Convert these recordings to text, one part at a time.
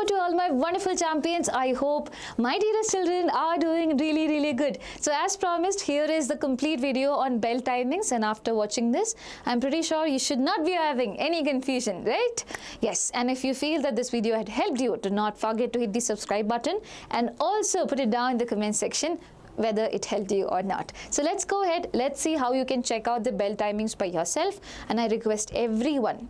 to all my wonderful champions. I hope my dearest children are doing really good. So as promised, here is the complete video on bell timings, and after watching this, I'm pretty sure you should not be having any confusion, right? Yes, and if you feel that this video had helped you, do not forget to hit the subscribe button and also put it down in the comment section whether it helped you or not. So let's go ahead, let's see how you can check out the bell timings by yourself, and I request everyone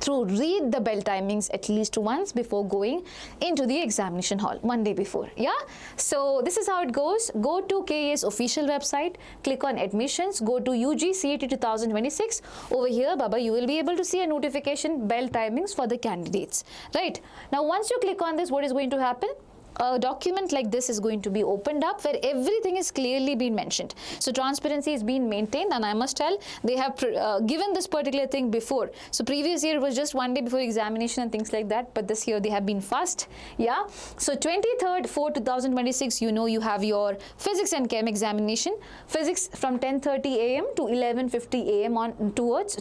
to read the bell timings at least once before going into the examination hall, one day before. Yeah, so this is how it goes. Go to KA's official website, click on admissions, go to UG CET 2026. Over here, Baba, you will be able to see a notification bell timings for the candidates. Right now, once you click on this, what is going to happen? A document like this is going to be opened up where everything is clearly been mentioned. So transparency is being maintained, and I must tell, they have given this particular thing before. So previous year it was just one day before examination and things like that, but this year they have been fast. Yeah, so 23rd 4 2026, you know, you have your physics and chem examination. Physics from 10:30 a.m. to 11:50 a.m. on towards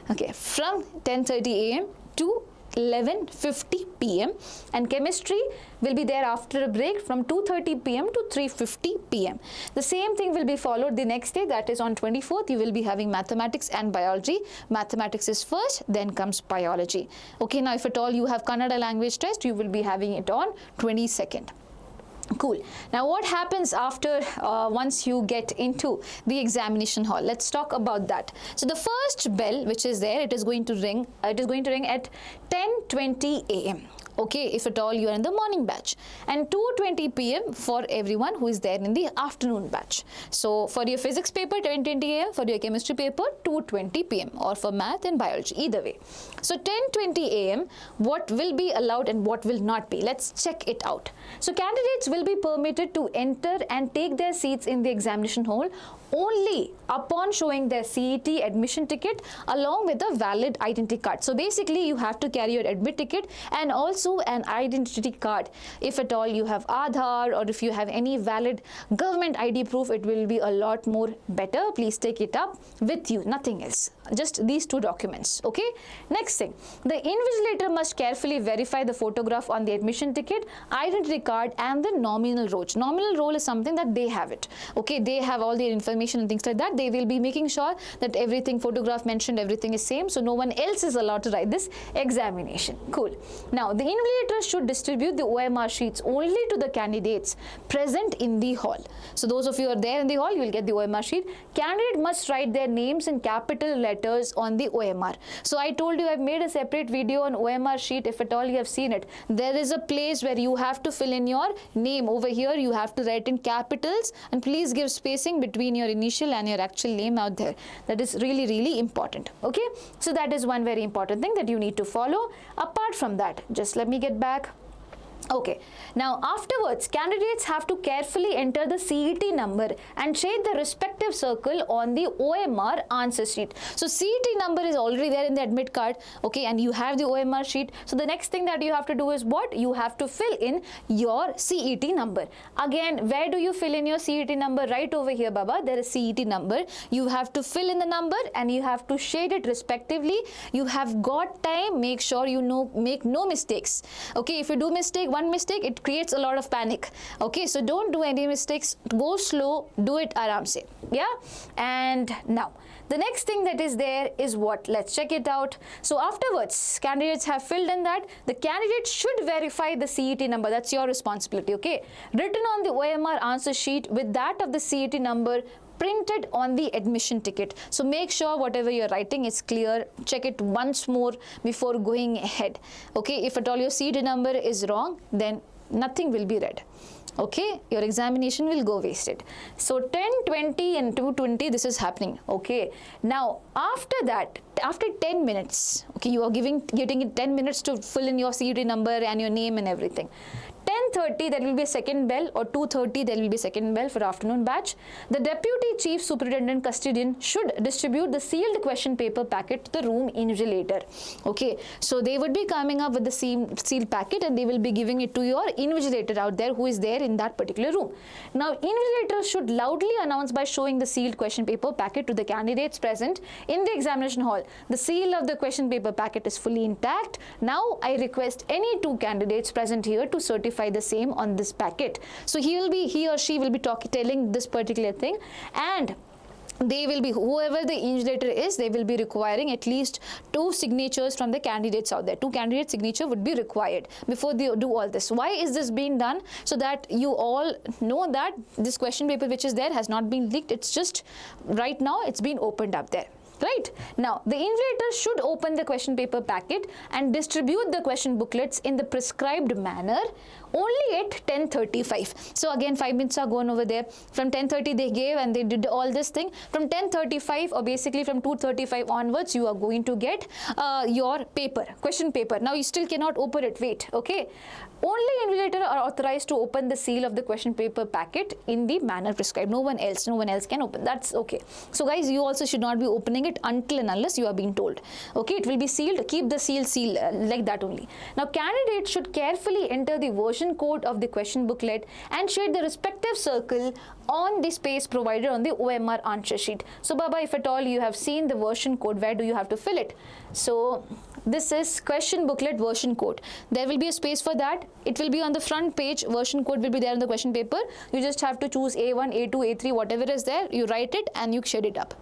okay, from 10:30 a.m. to 11:50 p.m. and chemistry will be there after a break from 2:30 p.m. to 3:50 p.m. The same thing will be followed the next day, that is on 24th. You will be having mathematics and biology. Mathematics is first, then comes biology. Okay, now if at all you have Kannada language test, you will be having it on 22nd. Cool. Now what happens after once you get into the examination hall? Let's talk about that. So the first bell which is there, it is going to ring at 10:20 a.m. okay, if at all you are in the morning batch, and 2:20 p.m. for everyone who is there in the afternoon batch. So for your physics paper 10:20 a.m., for your chemistry paper 2:20 p.m. or for math and biology, either way. So 10:20 a.m. what will be allowed and what will not be? Let's check it out. So candidates will be permitted to enter and take their seats in the examination hall only upon showing their CET admission ticket along with a valid identity card. So basically you have to carry your admit ticket and also an identity card. If at all you have Aadhaar or if you have any valid government ID proof, it will be a lot more better. Please take it up with you, nothing else, just these two documents. Okay, next thing, the invigilator must carefully verify the photograph on the admission ticket, identity card and the nominal roll. Nominal roll is something that they have it. Okay, they have all the information and things like that. They will be making sure that everything photograph mentioned, everything is same, so no one else is allowed to write this examination. Cool. Now the invigilator should distribute the OMR sheets only to the candidates present in the hall. So those of you who are there in the hall, you will get the OMR sheet. Candidate must write their names in capital letters on the OMR. So I told you I've made a separate video on OMR sheet. If at all you have seen it, there is a place where you have to fill in your name. Over here you have to write in capitals, and please give spacing between your initial and your actual name out there. That is really important. Okay, so that is one very important thing that you need to follow. Apart from that, just let me get back. Okay, now afterwards candidates have to carefully enter the CET number and shade the respective circle on the OMR answer sheet. So CET number is already there in the admit card, okay, and you have the OMR sheet. So the next thing that you have to do is what? You have to fill in your CET number. Again, where do you fill in your CET number? Right over here, Baba, there is CET number. You have to fill in the number and you have to shade it respectively. You have got time, make sure you make no mistakes. Okay, if you do one mistake, it creates a lot of panic. Okay, so don't do any mistakes, go slow, do it aram se. Yeah, and now the next thing that is there is what? Let's check it out. So afterwards, candidates have filled in that. The candidate should verify the CET number. That's your responsibility. Okay, written on the OMR answer sheet with that of the CET number printed on the admission ticket. So make sure whatever you're writing is clear. Check it once more before going ahead. Okay, if at all your CET number is wrong, then nothing will be read. Okay, your examination will go wasted. So 10:20 and 2:20, this is happening. Okay, now after that, after 10 minutes, okay, you are getting it 10 minutes to fill in your CET number and your name and everything. 10:30 there will be a second bell, or 2:30 there will be a second bell for afternoon batch. The Deputy Chief Superintendent Custodian should distribute the sealed question paper packet to the room invigilator. Okay, so they would be coming up with the sealed packet and they will be giving it to your invigilator out there who is there in that particular room. Now, invigilator should loudly announce by showing the sealed question paper packet to the candidates present in the examination hall. The seal of the question paper packet is fully intact. Now, I request any two candidates present here to certify the same on this packet. So he or she will be telling this particular thing, and they will be, whoever the invigilator is, they will be requiring at least 2 signatures from the candidates out there. 2 candidate signature would be required before they do all this. Why is this being done? So that you all know that this question paper which is there has not been leaked. It's just right now it's been opened up there. Right? Now, the invigilator should open the question paper packet and distribute the question booklets in the prescribed manner only at 10:35. So again, 5 minutes are gone over there. From 10:30 they gave and they did all this thing. From 10:35 or basically from 2:35 onwards, you are going to get your paper, question paper. Now, you still cannot open it. Wait, okay? Only invigilator are authorized to open the seal of the question paper packet in the manner prescribed. No one else can open. That's okay. So guys, you also should not be opening it until and unless you are being told. Okay, it will be sealed. Keep the seal like that only. Now, candidates should carefully enter the version code of the question booklet and shade the respective circle on the space provided on the OMR answer sheet. So Baba, if at all you have seen the version code, where do you have to fill it? So this is question booklet version code. There will be a space for that. It will be on the front page. Version code will be there on the question paper. You just have to choose A1, A2, A3, whatever is there. You write it and you shade it up.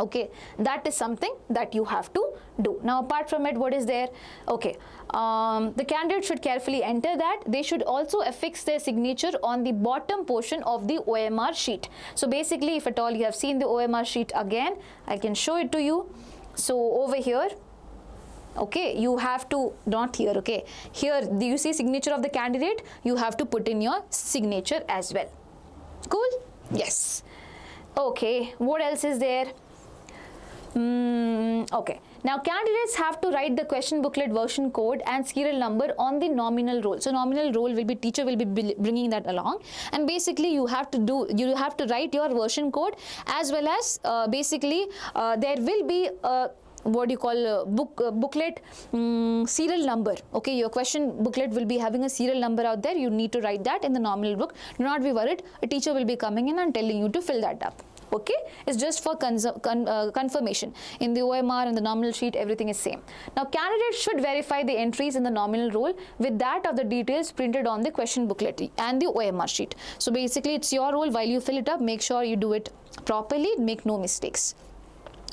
Okay, that is something that you have to do. Now, apart from it, what is there? Okay, the candidate should carefully enter that. They should also affix their signature on the bottom portion of the OMR sheet. So basically, if at all you have seen the OMR sheet again, I can show it to you. So over here, okay, you have to, not here, okay, here, do you see signature of the candidate? You have to put in your signature as well. Cool? Yes. Okay, what else is there? Okay, now candidates have to write the question booklet version code and serial number on the nominal roll. So nominal roll will be, teacher will be bringing that along, and basically you have to write your version code, as well as basically there will be what you call booklet serial number. Okay, your question booklet will be having a serial number out there. You need to write that in the nominal book. Do not be worried, a teacher will be coming in and telling you to fill that up. Okay, it's just for confirmation. In the OMR and the nominal sheet, everything is same. Now, candidates should verify the entries in the nominal roll with that of the details printed on the question booklet and the OMR sheet. So basically, it's your role. While you fill it up, make sure you do it properly, make no mistakes.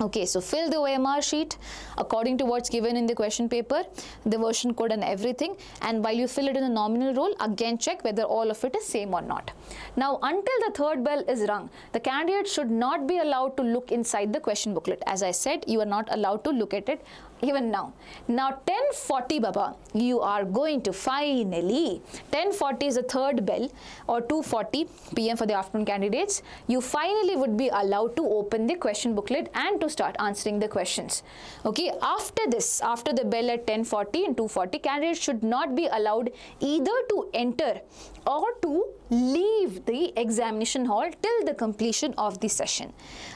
Okay, so fill the OMR sheet according to what's given in the question paper, the version code and everything, and while you fill it in the nominal roll, again check whether all of it is same or not. Now, until the third bell is rung, the candidate should not be allowed to look inside the question booklet. As I said, you are not allowed to look at it even now. Now, 10:40, Baba, you are going to finally, 10:40 is the third bell, or 2:40 p.m. for the afternoon candidates, you finally would be allowed to open the question booklet and to start answering the questions. Okay, after this, after the bell at 10:40 and 2:40, candidates should not be allowed either to enter or to leave the examination hall till the completion of the session.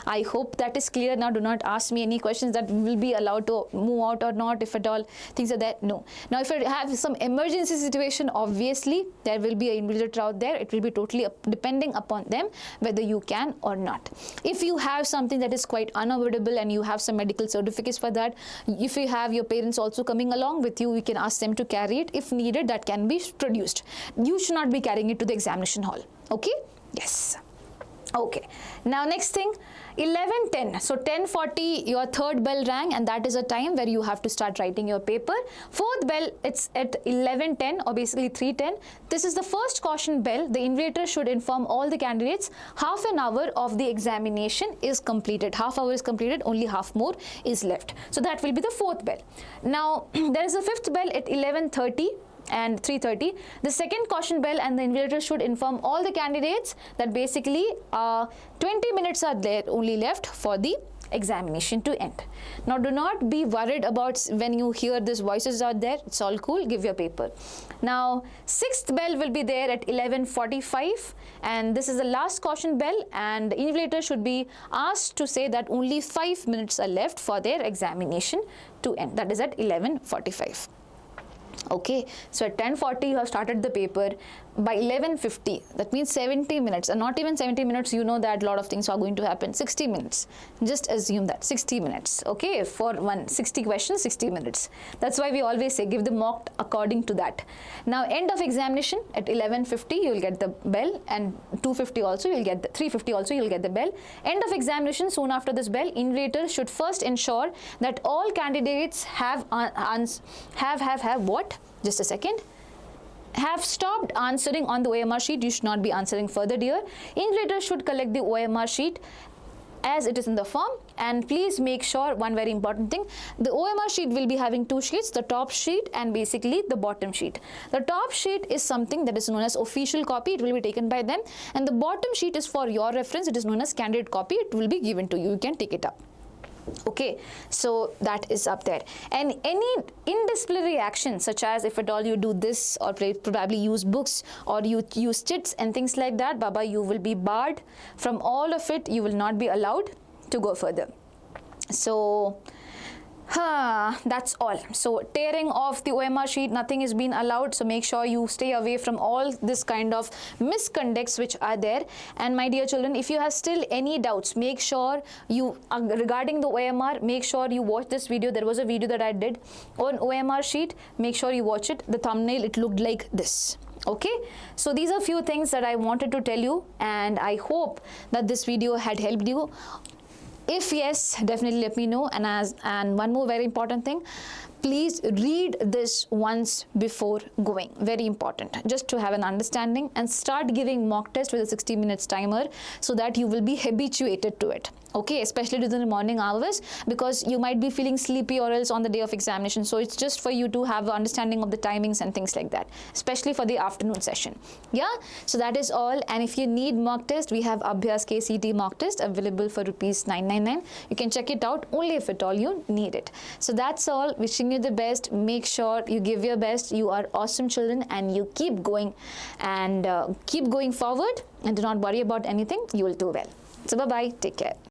I hope that is clear. Now, do not ask me any questions that will be allowed to move out or not, if at all things are there. No. Now, if you have some emergency situation, obviously there will be an invigilator out there. It will be totally depending upon them whether you can or not. If you have something that is quite unavoidable and you have some medical certificates for that, if you have your parents also coming along with you, you can ask them to carry it. If needed, that can be produced. You should not be carrying it to the examination hall. Okay? Yes. Okay. Now, next thing, 11:10. So 10:40, your third bell rang, and that is a time where you have to start writing your paper. Fourth bell, it's at 11:10 or basically 3:10. This is the first caution bell. The invigilator should inform all the candidates half an hour of the examination is completed. Half hour is completed, only half more is left. So that will be the fourth bell. Now, there is a fifth bell at 11:30. And 3:30. The second caution bell, and the invigilator should inform all the candidates that basically 20 minutes are there only left for the examination to end. Now do not be worried about when you hear these voices out there. It's all cool. Give your paper. Now 6th bell will be there at 11:45, and this is the last caution bell, and the invigilator should be asked to say that only 5 minutes are left for their examination to end. That is at 11:45. Okay, so at 10:40 you have started the paper. By 11:50, that means 70 minutes, and not even 70 minutes, you know that a lot of things are going to happen. 60 minutes, just assume that 60 minutes. Okay, for 60 questions, 60 minutes. That's why we always say give the mock according to that. Now end of examination at 11:50 you will get the bell, and 2:50 also you'll get the 3:50 also you'll get the bell. End of examination, soon after this bell, invigilator should first ensure that all candidates have what? Just a second. Have stopped answering on the OMR sheet. You should not be answering further, dear. Invigilator should collect the OMR sheet as it is in the form, and please make sure one very important thing, the OMR sheet will be having two sheets, the top sheet and basically the bottom sheet. The top sheet is something that is known as official copy, it will be taken by them, and the bottom sheet is for your reference, it is known as candidate copy, it will be given to you, you can take it up. Okay, so that is up there. And any indisciplinary action, such as if at all you do this or probably use books or you use chits and things like that, Baba, you will be barred from all of it. You will not be allowed to go further. So that's all. So tearing off the OMR sheet, nothing is being allowed, so make sure you stay away from all this kind of misconducts which are there. And my dear children, if you have still any doubts, make sure you regarding the OMR, make sure you watch this video. There was a video that I did on OMR sheet, make sure you watch it. The thumbnail, it looked like this. Okay, so these are few things that I wanted to tell you, and I hope that this video had helped you. If yes, definitely let me know. And one more very important thing, please read this once before going. Very important, just to have an understanding, and start giving mock test with a 60 minutes timer so that you will be habituated to it. Okay, especially during the morning hours, because you might be feeling sleepy or else on the day of examination. So it's just for you to have the understanding of the timings and things like that, especially for the afternoon session. Yeah, so that is all. And if you need mock test, we have ABHYAS Kcet mock test available for ₹999. You can check it out only if at all you need it. So that's all. Wishing you the best. Make sure you give your best. You are awesome children, and you keep going and keep going forward, and do not worry about anything. You will do well. So bye-bye. Take care.